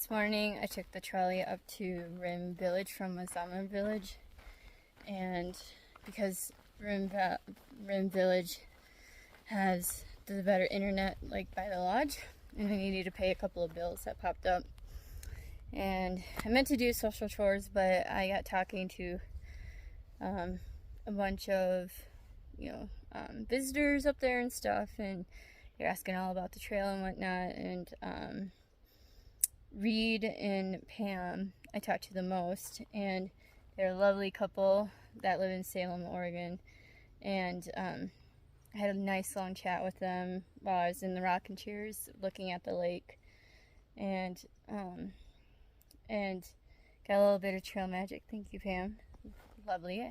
This morning I took the trolley up to Rim Village from Mazama Village, and because Rim Village has the better internet, like by the lodge, and I needed to pay a couple of bills that popped up. And I meant to do social chores, but I got talking to a bunch of visitors up there and stuff, and they're asking all about the trail and whatnot. And Reed and Pam, I talked to the most, and they're a lovely couple that live in Salem, Oregon. And I had a nice long chat with them while I was in the rocking chairs looking at the lake, and got a little bit of trail magic. Thank you, Pam. Lovely.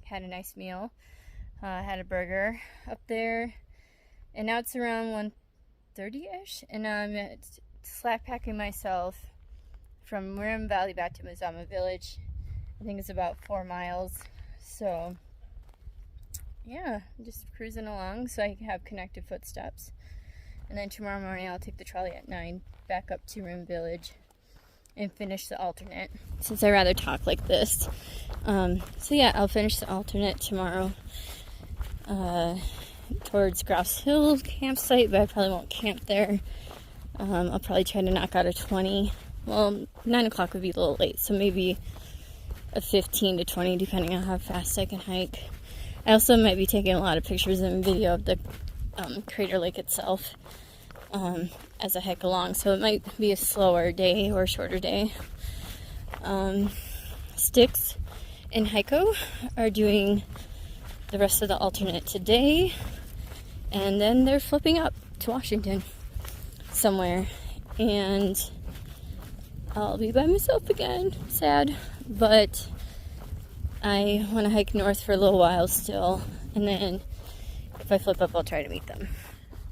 Had a nice meal. Had a burger up there, and now it's around 1:30ish, and I'm slack packing myself from Rim Valley back to Mazama Village. I think it's about 4 miles. So yeah, I'm just cruising along so I can have connected footsteps. And then tomorrow morning I'll take the trolley at 9 back up to Rim Village and finish the alternate, since I rather talk like this. So yeah, I'll finish the alternate tomorrow towards Grouse Hill campsite, but I probably won't camp there. I'll probably try to knock out a 20. Well, 9 o'clock would be a little late, so maybe a 15 to 20, depending on how fast I can hike. I also might be taking a lot of pictures and video of the Crater Lake itself as I hike along, so it might be a slower day or a shorter day. Styx and Heiko are doing the rest of the alternate today, and then they're flipping up to Washington somewhere, and I'll be by myself again. Sad, but I want to hike north for a little while still, and then if I flip up I'll try to meet them.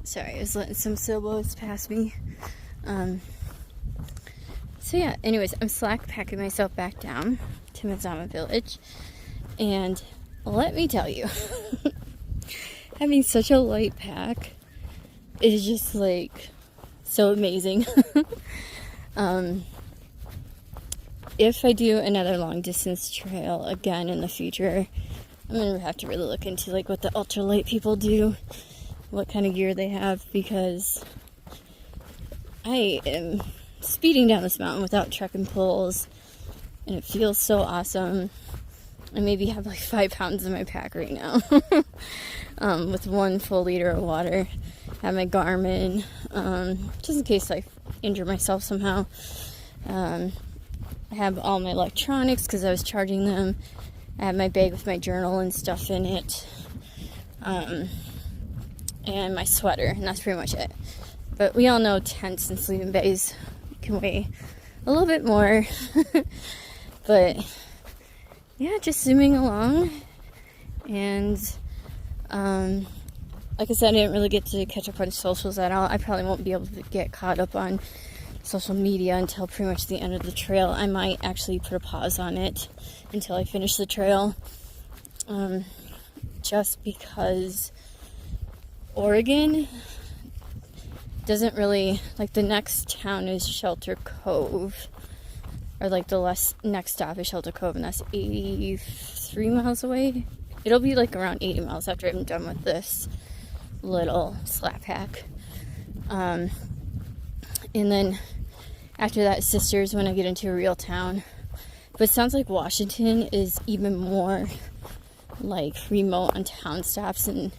Sorry, I was letting some sailboats pass me. So yeah, anyways, I'm slack packing myself back down to Mazama Village, and let me tell you, having such a light pack is just like so amazing. If I do another long distance trail again in the future, I'm gonna have to really look into like what the ultralight people do, what kind of gear they have, because I am speeding down this mountain without trekking poles, and it feels so awesome. I maybe have like 5 pounds in my pack right now with 1 full liter of water. I have my Garmin, just in case I injure myself somehow. I have all my electronics because I was charging them. I have my bag with my journal and stuff in it, and my sweater, and that's pretty much it. But we all know tents and sleeping bags can weigh a little bit more. But yeah, just zooming along, and like I said, I didn't really get to catch up on socials at all. I probably won't be able to get caught up on social media until pretty much the end of the trail. I might actually put a pause on it until I finish the trail, just because Oregon doesn't really, like, the next town is Shelter Cove, or like the next stop is Shelter Cove, and that's 83 miles away. It'll be like around 80 miles after I'm done with this little slap pack. And then after that, Sisters, when I get into a real town. But it sounds like Washington is even more like remote on town stops, and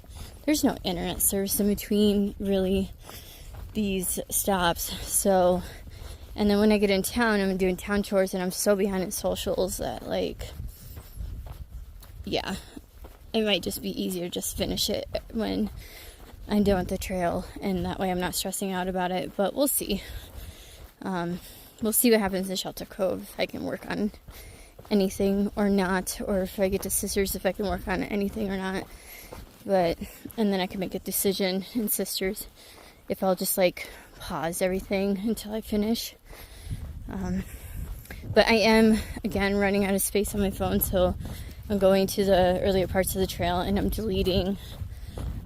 there's no internet service in between really these stops. So, and then when I get in town, I'm doing town chores, and I'm so behind in socials that, like, yeah, it might just be easier to just finish it when I'm done with the trail, and that way I'm not stressing out about it. But we'll see. We'll see what happens in Shelter Cove, if I can work on anything or not, or if I get to Sisters, if I can work on anything or not. But, and then I can make a decision in Sisters if I'll just like pause everything until I finish. But I am, again, running out of space on my phone, so I'm going to the earlier parts of the trail, and I'm deleting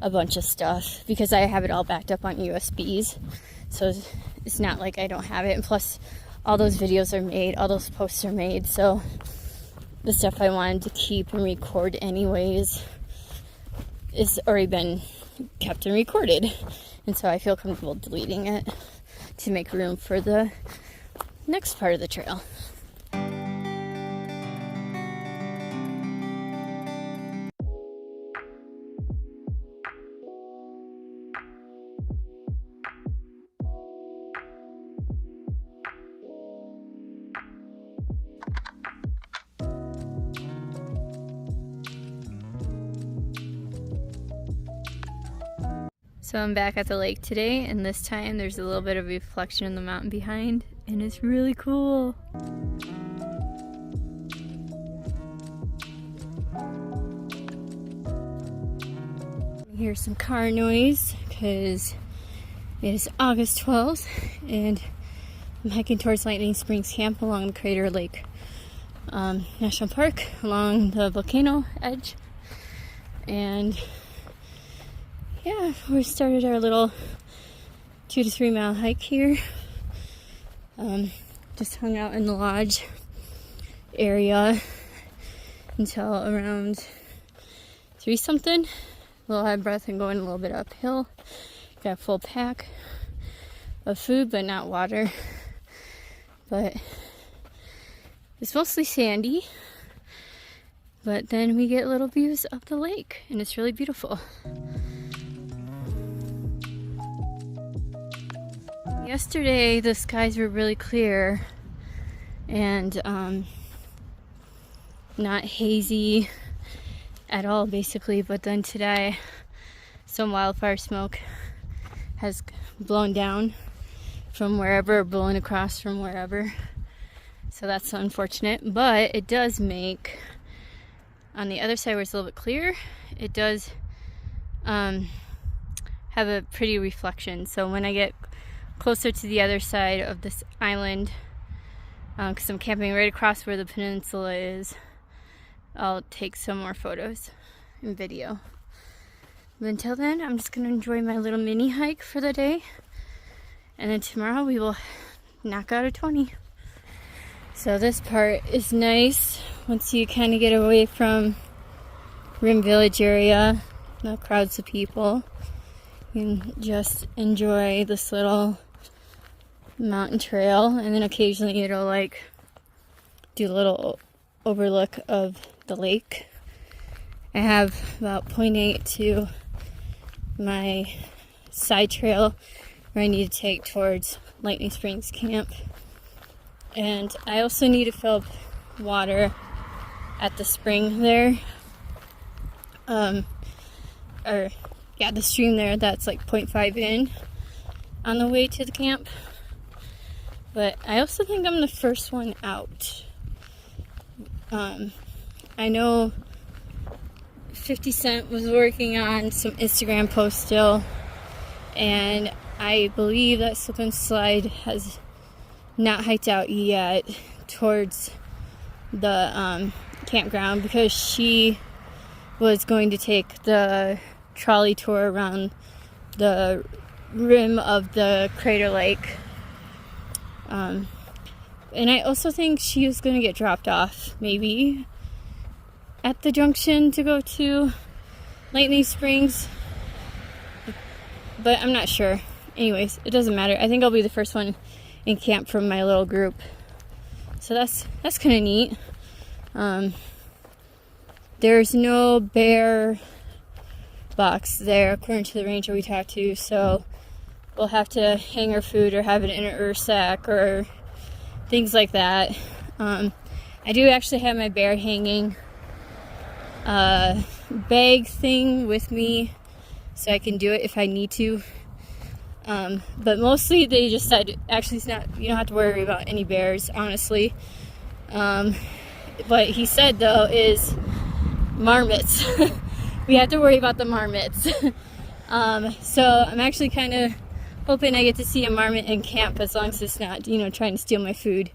a bunch of stuff because I have it all backed up on USBs. So it's not like I don't have it. And plus, all those videos are made, all those posts are made. So the stuff I wanted to keep and record anyways is already been kept and recorded. And so I feel comfortable deleting it to make room for the next part of the trail. So I'm back at the lake today, and this time there's a little bit of reflection in the mountain behind, and it's really cool. Here's some car noise because it is August 12th, and I'm hiking towards Lightning Springs Camp along the Crater Lake National Park along the volcano edge. And yeah, we started our little 2 to 3 mile hike here. Just hung out in the lodge area until around 3 something. A little out of breath and going a little bit uphill. Got a full pack of food, but not water. But it's mostly sandy. But then we get little views of the lake, and it's really beautiful. Yesterday the skies were really clear and not hazy at all basically, but then today some wildfire smoke has blown down from wherever, blown across from wherever, so that's unfortunate. But it does make, on the other side where it's a little bit clearer, it does have a pretty reflection. So when I get closer to the other side of this island, because I'm camping right across where the peninsula is, I'll take some more photos and video. But until then, I'm just going to enjoy my little mini hike for the day, and then tomorrow we will knock out a 20. So this part is nice once you kind of get away from Rim Village area, the crowds of people. You can just enjoy this little mountain trail, and then occasionally it'll like do a little overlook of the lake. I have about 0.8 to my side trail where I need to take towards Lightning Springs Camp, and I also need to fill up water at the spring there, the stream there that's like 0.5 in on the way to the camp. But I also think I'm the first one out. I know 50 Cent was working on some Instagram posts still, and I believe that Slip and Slide has not hiked out yet towards the campground, because she was going to take the trolley tour around the rim of the Crater Lake. And I also think she was going to get dropped off maybe at the junction to go to Lightning Springs, but I'm not sure. Anyways, it doesn't matter. I think I'll be the first one in camp from my little group, so that's kind of neat. There's no bear box there according to the ranger we talked to, so we'll have to hang our food or have it in an sack or things like that. I do actually have my bear hanging bag thing with me, so I can do it if I need to. But mostly they just said, actually it's not, you don't have to worry about any bears, honestly. What he said though is marmots. We have to worry about the marmots. So I'm actually kind of hoping I get to see a marmot in camp, as long as it's not, trying to steal my food.